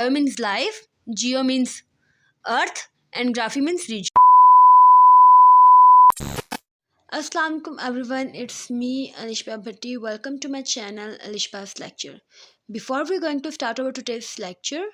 Bio means life, geo means earth, and graphy means region. Assalamu alaikum everyone, it's me Alishba Bhatti. Welcome to my channel Alishba's lecture. Before we're going to start our today's lecture,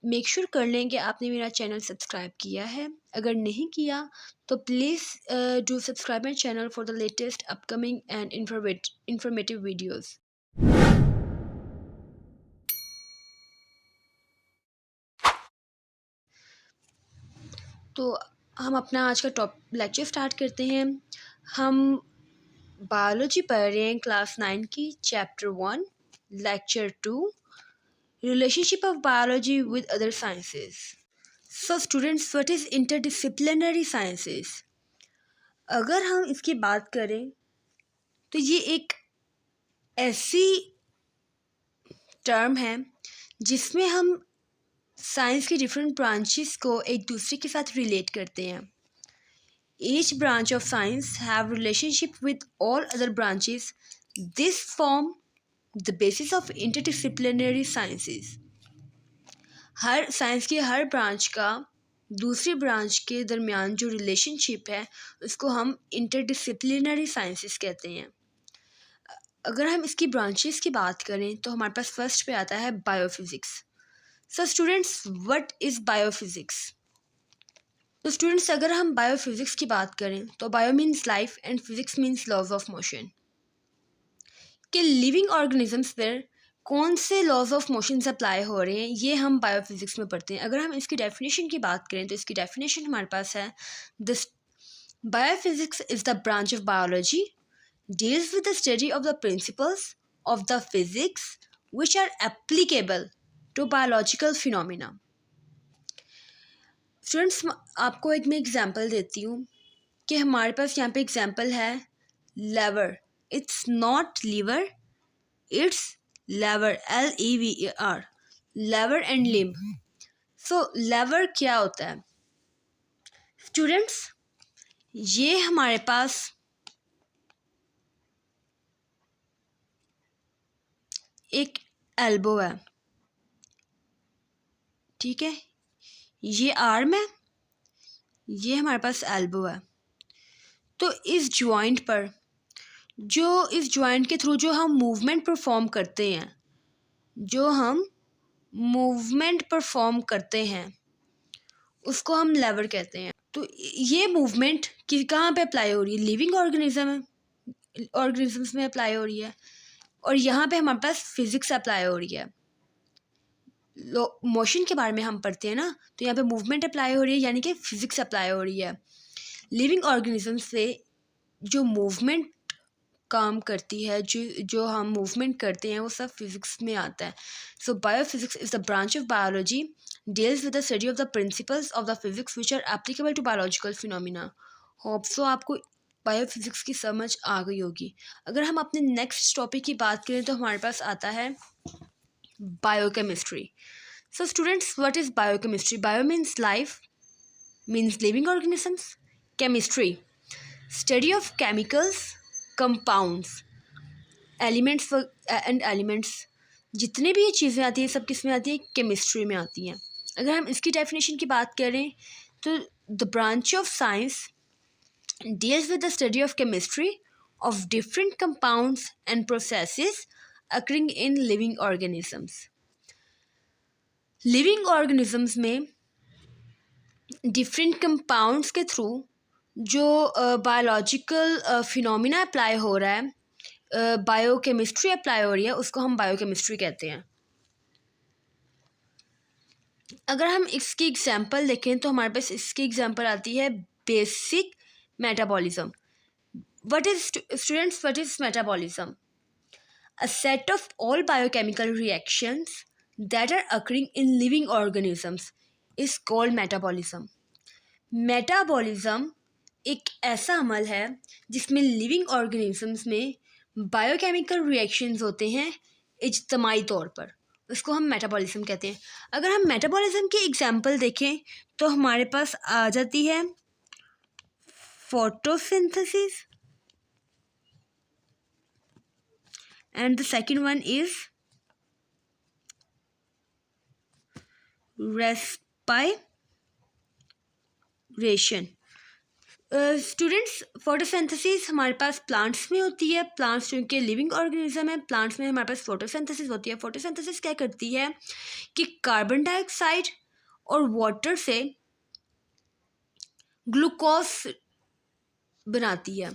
make sure कर लें कि आपने मेरा channel subscribe किया है. अगर नहीं किया तो please do subscribe my channel for the latest upcoming and informative videos. तो हम अपना आज का लेक्चर स्टार्ट करते हैं. हम बायोलॉजी पढ़ रहे हैं क्लास 9 की chapter 1 lecture 2 relationship of biology with other sciences. So students, what is interdisciplinary sciences? अगर हम इसकी बात करें तो ये एक ऐसी टर्म है जिसमें हम साइंस के डिफरेंट ब्रांचेस को एक दूसरे के साथ रिलेट करते हैं. Each branch of science have relationship with all other branches. This form the basis of interdisciplinary sciences. Her science की हर ब्रांच का दूसरी ब्रांच के दरमियान जो रिलेशनशिप है उसको हम इंटरडिसिप्लिनरी साइंसेस कहते हैं. अगर हम इसकी ब्रांचेस की बात करें तो हमारे पास फर्स्ट पे आता है biophysics. So students, what is biophysics? तो स्टूडेंट्स, अगर हम बायोफिज़िक्स की बात करें तो bio means life and physics means laws of motion. कि लिविंग ऑर्गेनिजम्स पर कौन से लॉज ऑफ मोशन अप्लाई हो रहे हैं ये हम बायोफिज़िक्स में पढ़ते हैं. अगर हम इसकी डेफिनेशन की बात करें तो इसकी डेफिनेशन हमारे पास है this biophysics is the branch of biology deals with the study of the principles of the physics which are applicable to biological phenomena. Students, आपको एक मैं एग्जांपल देती हूँ कि हमारे पास यहाँ पे एग्जांपल है lever. It's not lever, it's lever, LEVER, lever and limb. So lever क्या होता है स्टूडेंट्स? ये हमारे पास एक एल्बो है, ठीक है. ये आर्म है, ये हमारे पास एल्बो है. तो इस जॉइंट पर इस जॉइंट के थ्रू जो हम मूवमेंट परफॉर्म करते हैं उसको हम लेवर कहते हैं. तो ये मूवमेंट कहाँ पे अप्लाई हो रही है? लिविंग ऑर्गेनिजम्स में अप्लाई हो रही है. और यहाँ पे हमारे पास फिज़िक्स अप्लाई हो रही है. मोशन के बारे में हम पढ़ते हैं ना, तो यहाँ पे मूवमेंट अप्लाई हो रही है यानी कि फिज़िक्स अप्लाई हो रही है. लिविंग ऑर्गेनिजम्स से जो मूवमेंट काम करती है, जो हम मूवमेंट करते हैं वो सब फिज़िक्स में आता है. So biophysics is the branch of biology deals with the study of the principles of the physics which are applicable to biological phenomena. Hope so आपको बायोफिज़िक्स की समझ आ गई होगी. अगर हम अपने नेक्स्ट टॉपिक की बात करें तो हमारे पास आता है biochemistry. So students, what is biochemistry? Bio means life, means living organisms. Chemistry, study of chemicals, compounds, elements and elements. जितने भी ये चीज़ें आती हैं सब किस में आती हैं? केमिस्ट्री में आती हैं. अगर हम इसकी डेफिनेशन की बात करें तो the branch of science deals with the study of chemistry of different compounds and processes occurring in living organisms. Living organisms में डिफरेंट कंपाउंड्स के थ्रू जो बायोलॉजिकल फिनोमिना अप्लाई हो रहा है, बायोकेमिस्ट्री अप्लाई हो रही है, उसको हम बायोकेमिस्ट्री कहते हैं. अगर हम इसकी एग्जांपल देखें तो हमारे पास इसकी एग्जांपल आती है basic metabolism. What is students? What is metabolism? A set of all biochemical reactions that are occurring in living organisms is called metabolism. Metabolism एक ऐसा अमल है जिसमें लिविंग ऑर्गेनिजम्स में बायोकेमिकल रिएक्शंस होते हैं इज्तमाई तौर पर, उसको हम मेटाबॉलिज्म कहते हैं. अगर हम मेटाबॉलिज्म की एग्जांपल देखें तो हमारे पास आ जाती है photosynthesis and the second one is respiration. Students, photosynthesis हमारे पास प्लांट्स में होती है। प्लांट्स चूँकि लिविंग ऑर्गेनिज्म है, प्लांट्स में हमारे पास फोटोसिंथेसिस होती है। फोटोसिंथेसिस क्या करती है कि कार्बन डाइऑक्साइड और वाटर से ग्लूकोज बनाती है।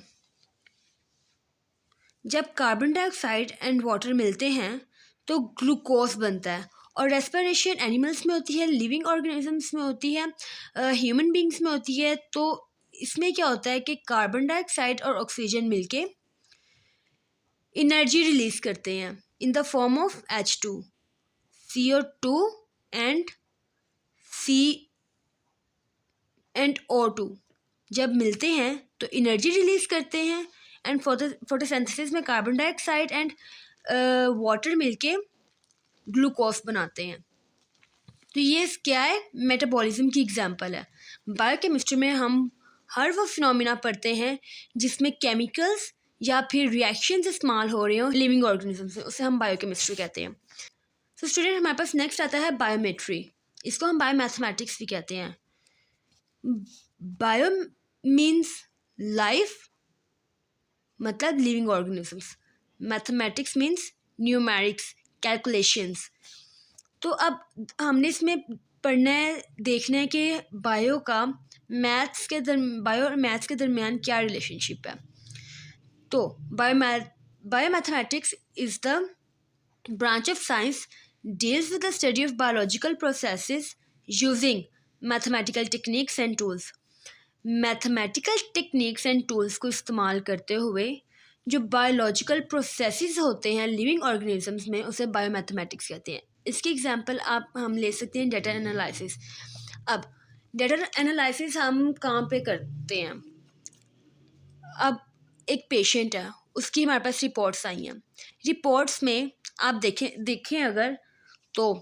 जब कार्बन डाइऑक्साइड एंड वाटर मिलते हैं तो ग्लूकोज बनता है। और रेस्पिरेशन एनिमल्स में होती है, लिविंग ऑर्गेनिजम्स में होती है, ह्यूमन बींग्स में होती है। तो इसमें क्या होता है कि कार्बन डाइऑक्साइड और ऑक्सीजन मिलके एनर्जी रिलीज करते हैं in the form of H2, CO2 and O2। जब मिलते हैं तो एनर्जी रिलीज करते हैं एंड फोटोसिंथेसिस में कार्बन डाइऑक्साइड एंड वाटर मिलके ग्लूकोज बनाते हैं। तो ये क्या है, मेटाबॉलिज्म की एग्जांपल है। बायोकेमिस्ट्री में हम हर वो फिनोमिना पढ़ते हैं जिसमें केमिकल्स या फिर रिएक्शंस इस्तेमाल हो रहे हो लिविंग ऑर्गेनिज्म से, उसे हम बायोकेमिस्ट्री कहते हैं। तो स्टूडेंट, हमारे पास नेक्स्ट आता है बायोमेट्री। इसको हम बायोमैथमेटिक्स भी कहते हैं। बायो मीन्स लाइफ, मतलब living organisms. Mathematics means numerics, calculations. तो अब हमने इसमें पढ़ना है, देखना है कि बायो और मैथ्स के दरमियान क्या रिलेशनशिप है। तो biomathematics is the branch of science deals with the study of biological processes using mathematical techniques and tools। Mathematical techniques and tools को इस्तेमाल करते हुए जो बायोलॉजिकल प्रोसेसेस होते हैं लिविंग ऑर्गेनिजम्स में, उसे बायोमैथमेटिक्स कहते हैं। इसकी एग्जांपल हम ले सकते हैं डेटा एनालिसिस। अब डेटा एनालिसिस हम कहाँ पे करते हैं? अब एक पेशेंट है, उसकी हमारे पास रिपोर्ट्स आई हैं। रिपोर्ट्स में आप देखें अगर तो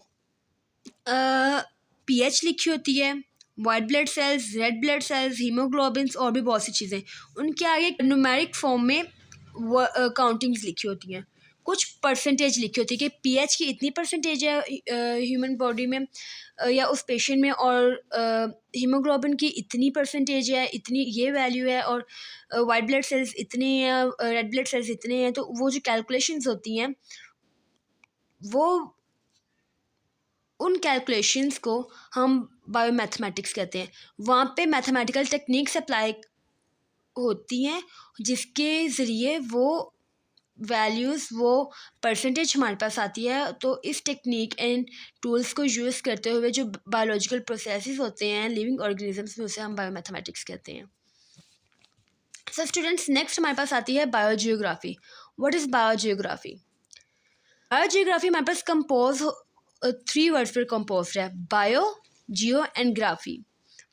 पीएच लिखी होती है, white blood cells, red blood cells, haemoglobins और भी बहुत सी चीज़ें। उनके आगे न्यूमेरिक फॉर्म में काउंटिंग्स लिखी होती हैं, कुछ परसेंटेज लिखी होती है कि पीएच की इतनी परसेंटेज है ह्यूमन बॉडी में या उस पेशेंट में, और हीमोग्लोबिन की इतनी परसेंटेज है, इतनी ये वैल्यू है, और वाइट ब्लड सेल्स इतने हैं, रेड ब्लड सेल्स इतने हैं। तो वो जो कैलकुलेशंस होती हैं, वो उन कैलकुलेशंस को हम बायोमैथमेटिक्स कहते हैं। वहाँ पे मैथमेटिकल टेक्निक्स अप्लाई होती हैं जिसके ज़रिए वो वैल्यूज़, वो परसेंटेज हमारे पास आती है। तो इस टेक्निक एंड टूल्स को यूज़ करते हुए जो बायोलॉजिकल प्रोसेसेस होते हैं लिविंग ऑर्गेनिजम्स में, उसे हम बायोमैथमेटिक्स कहते हैं। सो स्टूडेंट्स, नेक्स्ट हमारे पास आती है biogeography. What is biogeography? Biogeography हमारे पास कंपोज 3 वर्ड्स पर कंपोज है, bio, geo and graphy.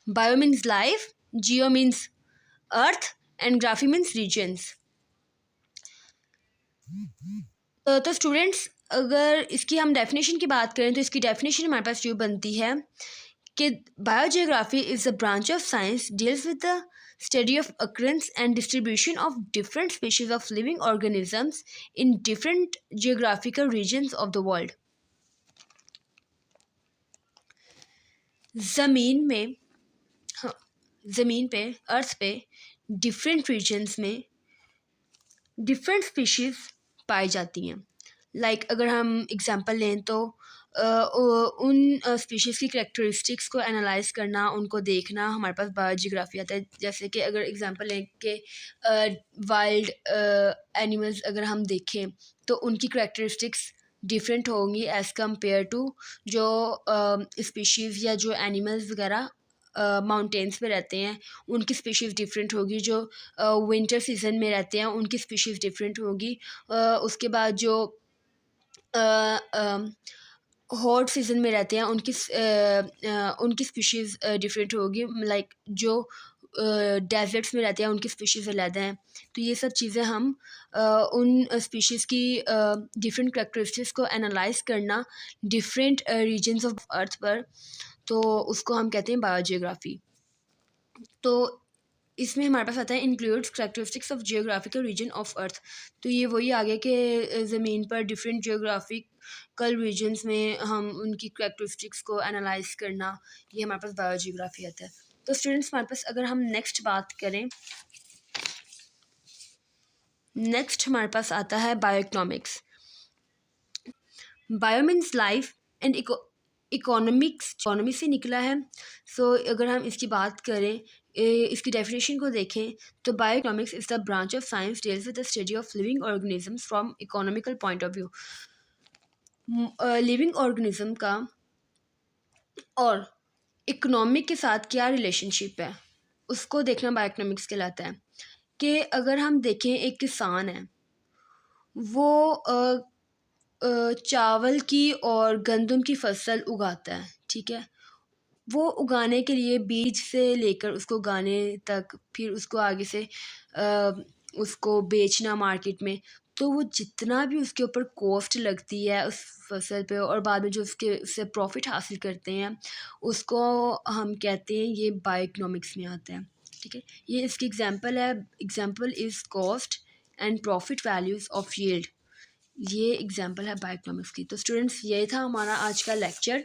Bio means life, geo means earth and graphy means regions. तो स्टूडेंट्स, अगर इसकी हम डेफिनेशन की बात करें तो इसकी डेफिनेशन हमारे पास यूँ बनती है कि biogeography is a branch of science deals with the study of occurrence and distribution of different species of living organisms in different geographical regions of the world। ज़मीन पे अर्थ पे डिफरेंट रीजन्स में डिफरेंट स्पीशीज़ पाई जाती हैं। Like अगर हम example लें तो उन स्पीशीज़ की करैक्टरिस्टिक्स को एनालाइज करना, उनको देखना, हमारे पास बायोजियोग्राफी आता है। जैसे कि अगर एग्जांपल लें कि वाइल्ड एनिमल्स अगर हम देखें तो उनकी करैक्टरिस्टिक्स डिफरेंट होंगी एज़ कम्पेयर टू जो स्पीशीज़ या जो एनिमल्स वगैरह माउंटेन्स पे रहते हैं, उनकी स्पीशीज़ डिफरेंट होगी। जो विंटर सीजन में रहते हैं उनकी स्पीशीज़ डिफरेंट होगी। उसके बाद जो हॉट सीजन में रहते हैं उनकी स्पीशीज़ डिफरेंट होगी। लाइक जो डेजर्ट्स में रहते हैं उनकी स्पीशीज़ अलग हैं। तो ये सब चीज़ें हम उन स्पीशीज़ की डिफरेंट करैक्टरिस्टिक्स को एनालाइज करना डिफरेंट रीजन्स ऑफ अर्थ पर, तो उसको हम कहते हैं बायोजियोग्राफी। तो इसमें हमारे पास आता है includes characteristics of geographical region of earth. तो ये वही आगे के ज़मीन पर डिफरेंट जियोग्राफिकल रीजन्स में हम उनकी करेक्टरिस्टिक्स को एनालाइज करना, ये हमारे पास बायोजियोग्राफी आता है। तो स्टूडेंट्स हमारे पास अगर हम नेक्स्ट बात करें, नेक्स्ट हमारे पास आता है bioeconomics. Bio means life and economics economy से निकला है। सो अगर हम इसकी बात करें, इसकी डेफिनेशन को देखें तो bio economics is the branch of science deals with the study of living organisms from economical point of view. Living organism का और इकोनॉमिक के साथ क्या रिलेशनशिप है, उसको देखना बायो इकोनॉमिक्स कहलाता है। कि अगर हम देखें, एक किसान है, वो चावल की और गंदम की फसल उगाता है, ठीक है। वो उगाने के लिए बीज से लेकर उसको उगाने तक, फिर उसको आगे से उसको बेचना मार्केट में, तो वो जितना भी उसके ऊपर कॉस्ट लगती है उस फसल पे, और बाद में जो उससे प्रॉफिट हासिल करते हैं, उसको हम कहते हैं ये बायो इकोनॉमिक्स में आता है, ठीक है। ये इसकी एग्जांपल है। Example is cost and profit values of yield. ये एग्जांपल है बायो इकोनॉमिक्स की। तो स्टूडेंट्स, ये था हमारा आज का लेक्चर।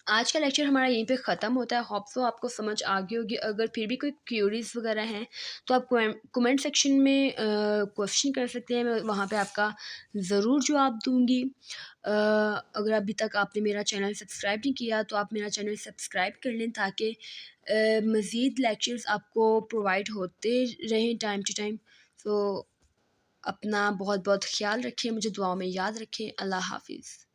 आज का लेक्चर हमारा यहीं पे ख़त्म होता है। होप सो आपको समझ आ गई होगी। अगर फिर भी कोई क्यूरीज वगैरह हैं तो आप कमेंट सेक्शन में क्वेश्चन कर सकते हैं, मैं वहाँ पे आपका ज़रूर जवाब दूँगी। अगर अभी तक आपने मेरा चैनल सब्सक्राइब नहीं किया तो आप मेरा चैनल सब्सक्राइब कर लें, ताकि मज़ीद लेक्चर्स आपको प्रोवाइड होते रहें टाइम टू टाइम। तो अपना बहुत बहुत ख्याल रखें, मुझे दुआओं में याद रखें। अल्लाह हाफिज़।